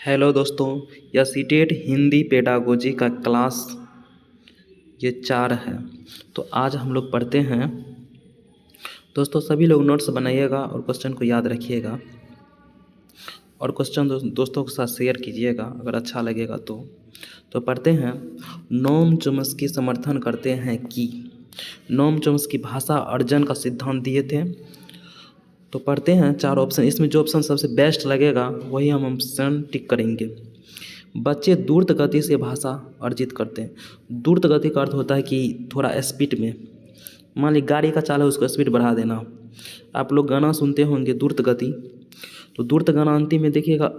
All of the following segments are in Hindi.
हेलो दोस्तों, यह सीटेट हिंदी पेडागोजी का क्लास ये 4 है। तो आज हम लोग पढ़ते हैं। दोस्तों सभी लोग नोट्स बनाइएगा और क्वेश्चन को याद रखिएगा और क्वेश्चन दोस्तों के साथ शेयर कीजिएगा अगर अच्छा लगेगा तो पढ़ते हैं। नोम चोम्स्की समर्थन करते हैं कि नोम चोम्स्की भाषा अर्जन का सिद्धांत दिए थे। तो पढ़ते हैं 4 ऑप्शन, इसमें जो ऑप्शन सबसे बेस्ट लगेगा वही हम ऑप्शन टिक करेंगे। बच्चे द्रुत गति से भाषा अर्जित करते हैं। द्रुत गति का अर्थ होता है कि थोड़ा स्पीड में, मान ली गाड़ी का चाल है उसको स्पीड बढ़ा देना। आप लोग गाना सुनते होंगे द्रुत गति, तो द्रुत गाना अंतिम में देखिएगा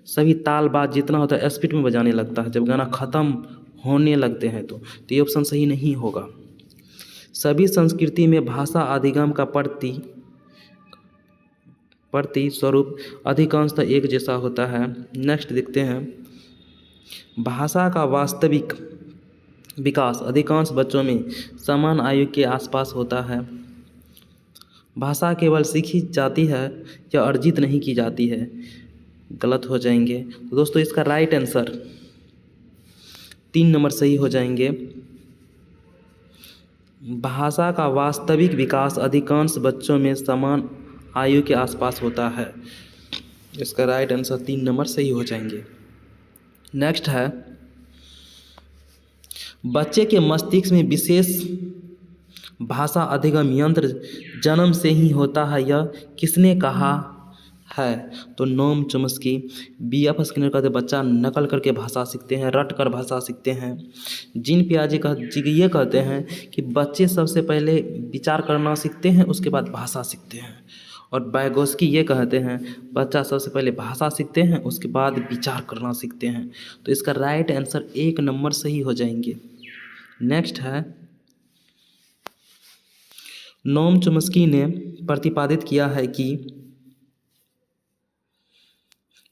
सभी ताल बात जितना होता है स्पीड में बजाने लगता है। जब गाना ख़त्म होने लगते हैं तो ये ऑप्शन सही नहीं होगा। सभी संस्कृति में भाषा अधिगम का प्रति स्वरूप अधिकांशतः एक जैसा होता है। नेक्स्ट देखते हैं। भाषा का वास्तविक विकास अधिकांश बच्चों में समान आयु के आसपास होता है। भाषा केवल सीखी जाती है या अर्जित नहीं की जाती है, गलत हो जाएंगे। तो दोस्तों इसका राइट आंसर 3 नंबर सही हो जाएंगे। भाषा का वास्तविक विकास अधिकांश बच्चों में समान आयु के आसपास होता है। इसका राइट आंसर 3 नंबर सही हो जाएंगे। नेक्स्ट है, बच्चे के मस्तिष्क में विशेष भाषा अधिगम यंत्र जन्म से ही होता है, यह किसने कहा है? तो नोम चोम्स्की। B.F. स्किनर कहते हैं बच्चा नकल करके भाषा सीखते हैं, रट कर भाषा सीखते हैं। जीन पियाजे ये कहते हैं कि बच्चे सबसे पहले विचार करना सीखते हैं उसके बाद भाषा सीखते हैं। और वाइगोस्की ये कहते हैं बच्चा सबसे पहले भाषा सीखते हैं उसके बाद विचार करना सीखते हैं। तो इसका राइट आंसर 1 नंबर सही हो जाएंगे। नेक्स्ट है, नोम चोम्स्की ने प्रतिपादित किया है कि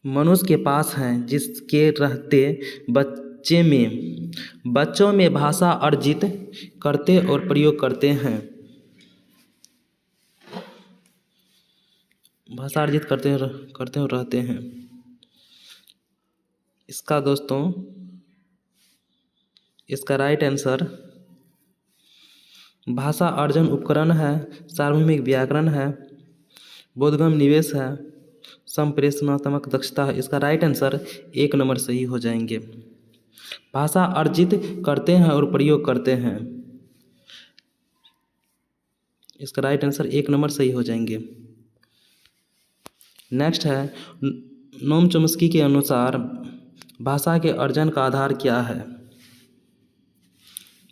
मनुष्य के पास हैं जिसके रहते बच्चों में भाषा अर्जित करते और प्रयोग करते हैं। भाषा अर्जित करते और रहते हैं। इसका दोस्तों इसका राइट आंसर भाषा अर्जन उपकरण है, सार्वभौमिक व्याकरण है, बोधगम्य निवेश है, संप्रेषणात्मक दक्षता है। इसका राइट आंसर 1 नंबर सही हो जाएंगे। भाषा अर्जित करते हैं और प्रयोग करते हैं। इसका राइट आंसर 1 नंबर सही हो जाएंगे। नेक्स्ट है, नोम चोम्स्की के अनुसार भाषा के अर्जन का आधार क्या है?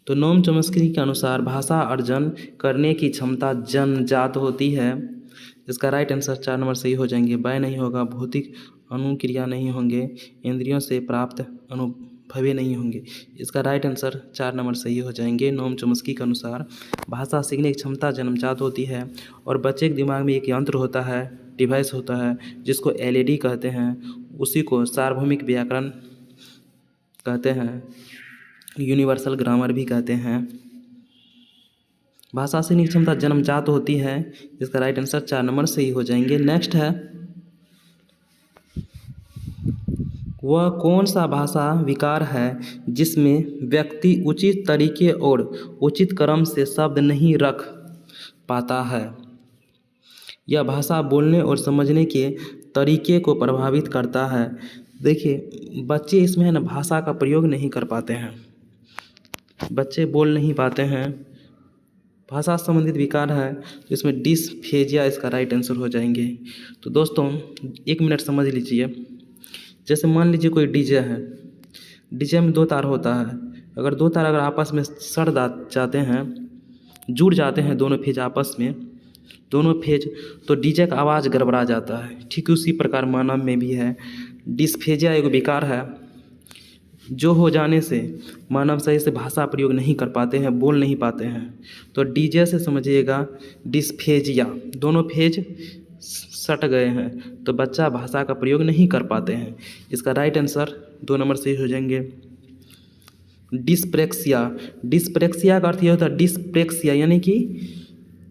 तो नोम चोम्स्की के अनुसार भाषा अर्जन करने की क्षमता जन्मजात होती है। इसका राइट आंसर 4 नंबर सही हो जाएंगे। बाय नहीं होगा, भौतिक अनुक्रिया नहीं होंगे, इंद्रियों से प्राप्त अनुभव नहीं होंगे। इसका राइट आंसर 4 नंबर सही हो जाएंगे। नोम चोम्स्की के अनुसार भाषा सीखने की क्षमता जन्मजात होती है और बच्चे के दिमाग में एक यंत्र होता है, डिवाइस होता है जिसको LED कहते हैं, उसी को सार्वभौमिक व्याकरण कहते हैं, यूनिवर्सल ग्रामर भी कहते हैं। भाषा सीखने की क्षमता जन्मजात होती है। इसका राइट आंसर 4 नंबर सही हो जाएंगे। नेक्स्ट है, वह कौन सा भाषा विकार है जिसमें व्यक्ति उचित तरीके और उचित क्रम से शब्द नहीं रख पाता है? यह भाषा बोलने और समझने के तरीके को प्रभावित करता है। देखिए बच्चे इसमें है ना भाषा का प्रयोग नहीं कर पाते हैं, बच्चे बोल नहीं पाते हैं, भाषा संबंधित विकार है, तो इसमें डिस्फेजिया इसका राइट आंसर हो जाएंगे। तो दोस्तों 1 मिनट समझ लीजिए। जैसे मान लीजिए कोई डीजे है, डीजे में 2 तार होता है। अगर 2 तार अगर आपस में सड़ जाते हैं, जुड़ जाते हैं दोनों फेज आपस में, दोनों फेज, तो डीजे का आवाज़ गड़बड़ा जाता है। ठीक उसी प्रकार मानव में भी है, डिस्फेजिया एक विकार है जो हो जाने से मानव सही से भाषा प्रयोग नहीं कर पाते हैं, बोल नहीं पाते हैं। तो डीजे से समझिएगा डिस्फेजिया, दोनों फेज सट गए हैं तो बच्चा भाषा का प्रयोग नहीं कर पाते हैं। इसका राइट आंसर 2 नंबर सही हो जाएंगे। डिस्प्रेक्सिया, डिस्प्रेक्सिया का अर्थ यह होता है डिस्प्रेक्सिया यानी कि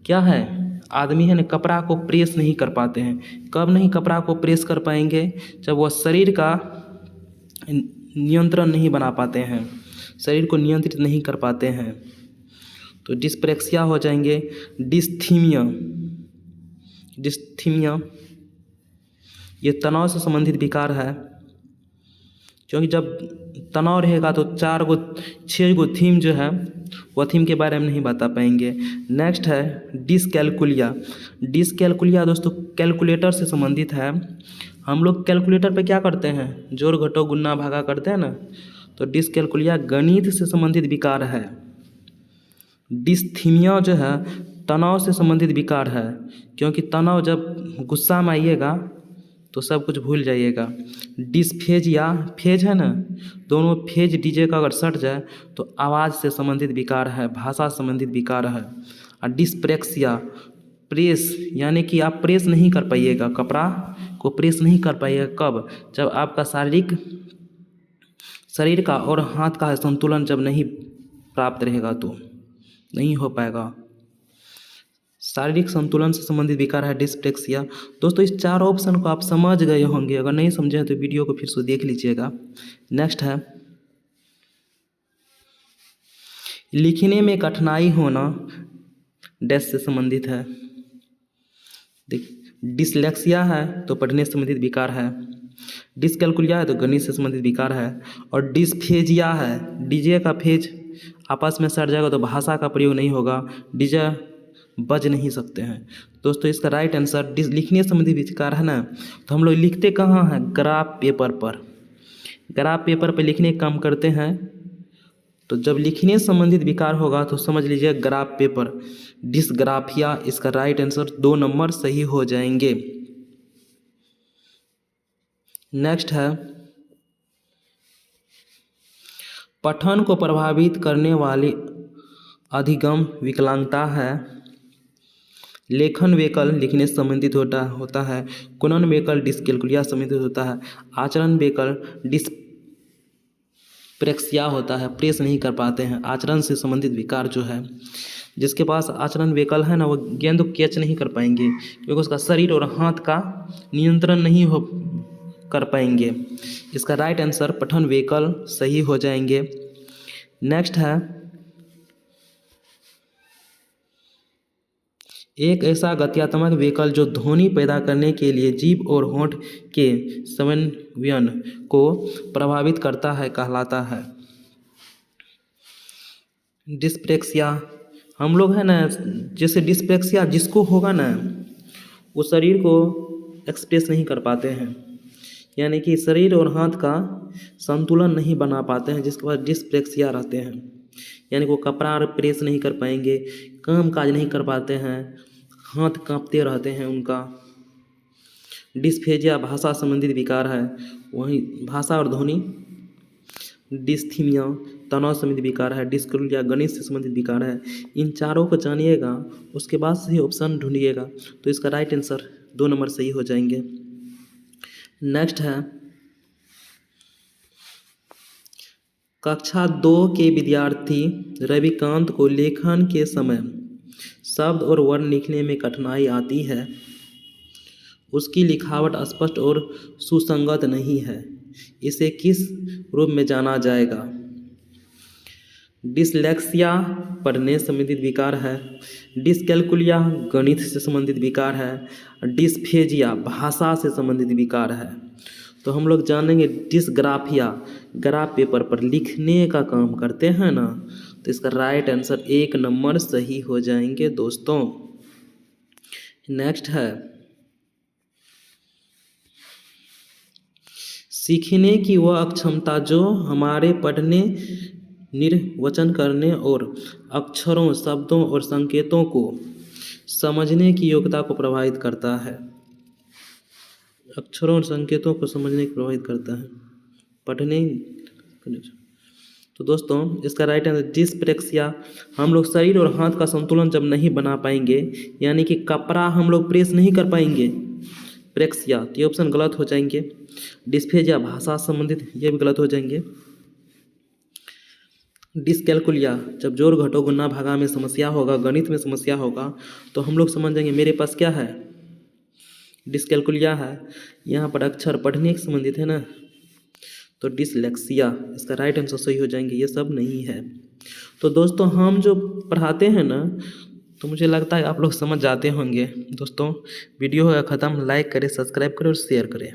क्या है, आदमी है ना कपड़ा को प्रेस नहीं कर पाते हैं। कब नहीं कपड़ा को प्रेस कर पाएंगे? जब वह शरीर का नियंत्रण नहीं बना पाते हैं, शरीर को नियंत्रित नहीं कर पाते हैं, तो डिस्प्रेक्सिया हो जाएंगे। डिस्थीमिया, डिस्थीमिया ये तनाव से संबंधित विकार है, क्योंकि जब तनाव रहेगा तो 6 गो थीम जो है वह थीम के बारे में नहीं बता पाएंगे। नेक्स्ट है डिसकैलकुलिया। डिसकैलकुलिया दोस्तों कैलकुलेटर से संबंधित है। हम लोग कैलकुलेटर पे क्या करते हैं, जोड़ घटाव गुना भागा करते हैं ना, तो डिसकैलकुलिया गणित से संबंधित विकार है। डिस्थीमिया जो है तनाव से संबंधित विकार है, क्योंकि तनाव जब गुस्सा में आइएगा तो सब कुछ भूल जाइएगा। डिस्फेजिया, फेज है ना, दोनों फेज डीजे का अगर सट जाए तो आवाज़ से संबंधित विकार है, भाषा से संबंधित विकार है। और डिस्प्रेक्सिया, प्रेस यानी कि आप प्रेस नहीं कर पाइएगा, कपड़ा को प्रेस नहीं कर पाइएगा। कब? जब आपका शरीर का और हाथ का संतुलन जब नहीं प्राप्त रहेगा तो नहीं हो पाएगा। शारीरिक संतुलन से संबंधित विकार है डिस्प्रेक्सिया। दोस्तों इस 4 ऑप्शन को आप समझ गए होंगे, अगर नहीं समझे तो वीडियो को फिर से देख लीजिएगा। नेक्स्ट है लिखने में कठिनाई होना, डैश से संबंधित है। डिसलेक्सिया है तो पढ़ने से संबंधित विकार है, डिसकैलकुलिया है तो गणित से संबंधित विकार है, और डिस्फेजिया है, डीजे का फेज आपस में सट जाएगा तो भाषा का प्रयोग नहीं होगा, डीजे बज नहीं सकते हैं। दोस्तों इसका राइट आंसर लिखने संबंधी विकार है ना, तो हम लोग लिखते कहाँ हैं, ग्राफ पेपर पर। ग्राफ पेपर पर लिखने का काम करते हैं, तो जब लिखने संबंधित विकार होगा तो समझ लीजिए ग्राफ पेपर, डिसग्राफिया। इसका राइट आंसर 2 नंबर सही हो जाएंगे। नेक्स्ट है पठन को प्रभावित करने वाली अधिगम विकलांगता है। लेखन वैकल्य लिखने से संबंधित होता है, गुणन वैकल्य डिसकैलकुलिया संबंधित होता है, आचरण वैकल्य डिस्प्रेक्सिया होता है, प्रेस नहीं कर पाते हैं। आचरण से संबंधित विकार जो है, जिसके पास आचरण वैकल्य है ना, वो गेंद को कैच नहीं कर पाएंगे, क्योंकि उसका शरीर और हाथ का नियंत्रण नहीं हो कर पाएंगे। इसका राइट आंसर पठन वैकल्य सही हो जाएंगे। नेक्स्ट है एक ऐसा गत्यात्मक वैकल्य जो ध्वनि पैदा करने के लिए जीभ और होंठ के समन्वयन को प्रभावित करता है कहलाता है। डिस्प्रेक्सिया, हम लोग है ना, जैसे डिस्प्रेक्सिया जिसको होगा ना वो शरीर को एक्सप्रेस नहीं कर पाते हैं, यानी कि शरीर और हाथ का संतुलन नहीं बना पाते हैं, जिसके बाद डिस्प्रेक्सिया रहते हैं। यानी वो कपड़ा प्रेस नहीं कर पाएंगे, काम काज नहीं कर पाते हैं, हाथ कांपते रहते हैं उनका। डिस्फेजिया भाषा संबंधित विकार है, वहीं भाषा और ध्वनि। डिस्थीमिया तनाव संबंधित विकार है, डिस्कैलकुलिया गणित से संबंधित विकार है। इन चारों को जानिएगा, उसके बाद सही ऑप्शन ढूंढिएगा, तो इसका राइट आंसर 2 नंबर सही हो जाएंगे। नेक्स्ट है कक्षा 2 के विद्यार्थी रविकांत को लेखन के समय शब्द और वर्ण लिखने में कठिनाई आती है। उसकी लिखावट स्पष्ट और सुसंगत नहीं है, इसे किस रूप में जाना जाएगा? डिसलेक्सिया पढ़ने से संबंधित विकार है, डिसकैलकुलिया गणित से संबंधित विकार है, डिस्फेजिया भाषा से संबंधित विकार है। तो हम लोग जानेंगे डिसग्राफिया, ग्राफ पेपर पर लिखने का काम करते हैं ना, तो इसका राइट आंसर 1 नंबर सही हो जाएंगे दोस्तों। नेक्स्ट है सीखने की वह अक्षमता जो हमारे पढ़ने, निर्वचन करने और अक्षरों, शब्दों और संकेतों को समझने की योग्यता को प्रभावित करता है। अक्षरों और संकेतों को समझने को प्रभावित करता है, पढ़ने। तो दोस्तों इसका राइट आंसर डिस्प्रेक्सिया। हम लोग शरीर और हाथ का संतुलन जब नहीं बना पाएंगे, यानी कि कपड़ा हम लोग प्रेस नहीं कर पाएंगे, प्रेक्सिया, तो ये ऑप्शन गलत हो जाएंगे। डिस्फेजिया भाषा संबंधित, ये भी गलत हो जाएंगे। डिसकैलकुलिया जब जोड़ घटाव गुना भागा में समस्या होगा, गणित में समस्या होगा, तो हम लोग समझ जाएंगे मेरे पास क्या है, डिसकैलकुलिया है। यहाँ पर अक्षर पढ़ने से संबंधित है ना, तो डिसलेक्सिया इसका राइट आंसर सही हो जाएंगे, ये सब नहीं है। तो दोस्तों हम जो पढ़ाते हैं ना, तो मुझे लगता है आप लोग समझ जाते होंगे। दोस्तों वीडियो है ख़त्म, लाइक करें, सब्सक्राइब करें और शेयर करें।